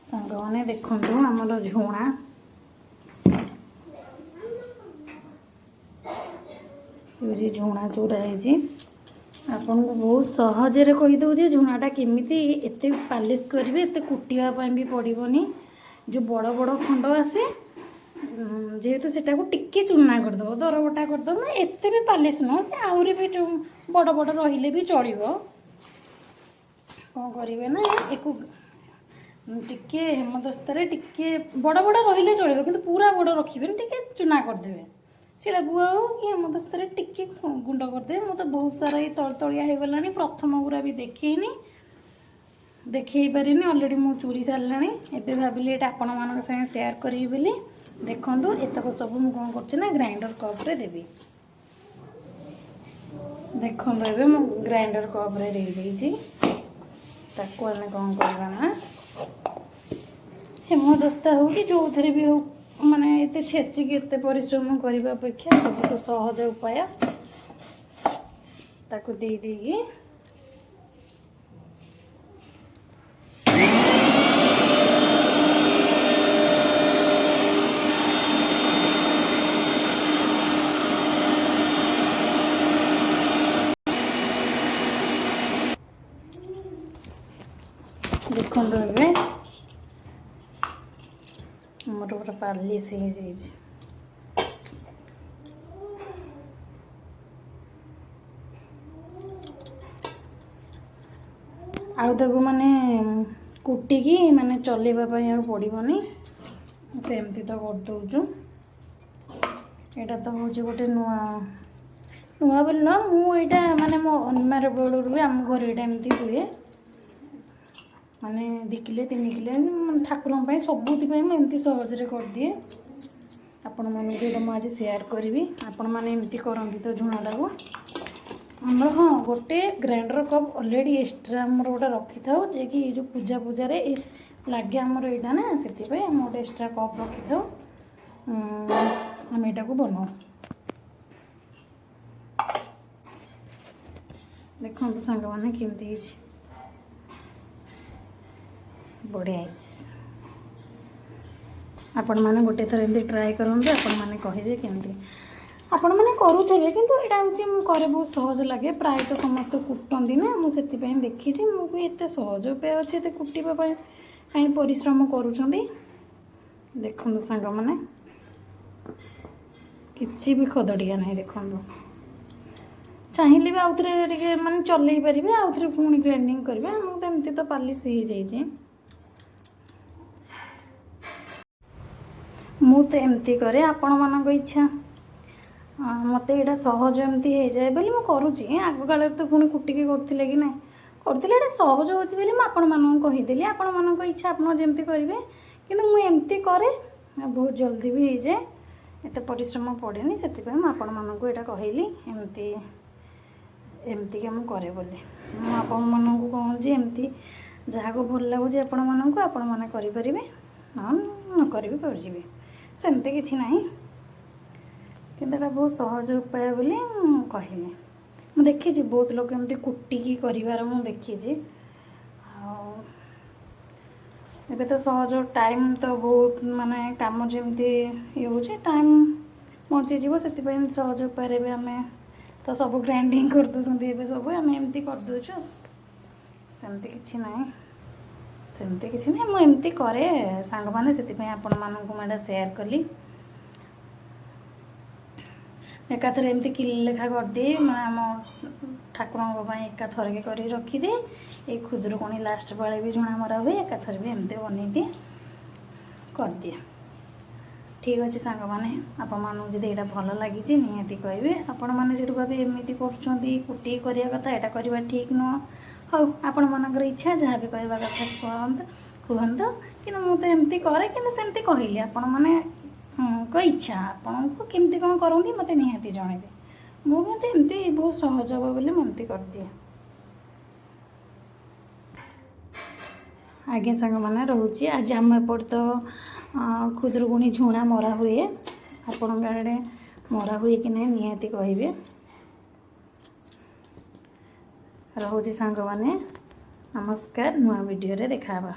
सांगने देखु आमर झुणा ये झुणा जोड़ा है आपन को बहुत सहजरे कहीदे झुणाटा केमी एत पालिश करेंगे एत कुटापी भी पड़ोनी जो बड़ बड़ खंड आसे जेहेतु सेटा को टिके चूना करदेव दरबटा करदेव ना एत भी पालिश नुह से आहरी भी बड़ बड़ रही भी चलो कौन करेंगे ना एक टिके हेमदस्तारे टिके बड़ बड़ रही चलो कि पूरा बड़ रखिए टिके चूना करदे सीटा गुआ हो कि हेमदस्तारे टिके गुंड करदे मु तो बहुत सारा ये तलतलिया हो गलानी प्रथम गुरा भी देखनी देखे पारे अलरेडी मु चूरी सारा एवं भाविली ये आपण मान सागे सेयार करी बोली देखो एतक सब मुझे कौन करना ग्राइंडर कप्रे देवी देखो ये मु ग्राइंडर कप्रे देदेजी ताको आम कौन करवा ना हेमदस्ता हो कि जो थे भी हो माने एते छेचिक एते परिश्रम करने अपेक्षा सब तो सहज उपाय ताको दे देगी देखो मोर पूरा पालिश हो आउ माने कुटिकी माने चलैवाई आ पड़ोनी सेमती तो करदे यहाँ तो हूँ गोटे नुआ नुआ बोली नुआ मुझा माने मो अनमार बेलू भी आम घर यहाँ एमती हुए माने 2 किलो 3 किलो ठाकुर सबुति एमती सहजरे कर दिए आपण मानक मुझे सेयार करी आपण मैंने एमती करती तो झुणाटा को आमर हाँ गोटे ग्राइंडर कप ऑलरेडी एक्स्ट्रा आमर गोटे रखी था जे कि जो पूजा पूजा लगे आमर यहाँ ना से आम गोटे एक्स्ट्रा कप रखी था आम यहाँ को बनाओ देखो सांग मैंने केमती बढ़िया आपण मैंने गोटे थर एमती ट्राए करूँ आपण मैंने कहे केमती आपण मैंने करुवे कि यहाँ करे बहुत सहज लगे प्राय तो समस्त कुटती ना मुझे देखी मुझे एत सहज उपाय अच्छे एत कुटापी कहीं परिश्रम करुँच देखो सांग मैंने किसी भी खदड़िया ना देखो चाहिए भी आउ थे मानने चल पारे आउ थे पुणी ग्राइंडिंग करेंगे आमको तो एमती तो पालिश हो जाए मु तो एमती करे आपण मान इच्छा मत यहाँ सहज एमती हो जाए बोली मुझे करुँची आग काल तो पुणी कुटिकी करते कि ना करते सहज होती मुझे कहीदेली आपण मान इच्छा आप जमी करेंगे कि मुझे करे बहुत जल्दी भी हो जाए एत परिश्रम पड़े से आपण मानक यहाँ कहली एमती एमती मुझे करे बोली आपण मानक कहूँ एमती जहाँ को भल लगुच आपण मानक आपण मैंने करें न करी पारे सेमती किसी ना कि बहुत सहज उपाय बोली कहली मुझे देखी बहुत लोग एमती कुटिकी कर देखी एबे तो सहज टाइम तो बहुत माने काम जमती ये टाइम बचीज से सहज उपाय भी आम तो सब ग्राइंडिंग कर दूसरी सब आम एमती करदे सेमती किसी ना सेमती किसी ना मुझे करे सांग मैंने से आपण मानक मैं सेयार कली एकाथर एमती किलो लेखा करदिए मैं आम ठाकुर एका थरके कर रखीदे ये खुदुरुकुणी लास्ट पाले भी झुणा मरा हुए एकाथर भी एमती बन दिए कर दिए ठीक अच्छे सांग मैंने आपको जब यहाँ भल लगी निहाती कहे आपण मैंने जो भावे एमती कुटी करा कथा यहाँ करवा ठीक नुह हाँ आपण मनकर इच्छा जहाँ भी कहवा कथा कहतु कि मुझे एमती करे कि सेमती कहली आपण मैंने को इच्छा आपन को केमती कौन करती मत निहाती जनइबे मुझे एमती बहुत सहज हम बोली मुझे कर दिए आगे सांग मैंने रोचे आज आम एपट तो खुदुरुकुणी झुणा मरा हुए आपण आड़े मरा हुए कि नहीं निहाती कहे रोचे सांग मैंने ନମସ୍କାର, ନୂଆ ଭିଡ଼ିଓରେ ଦେଖାହେବା।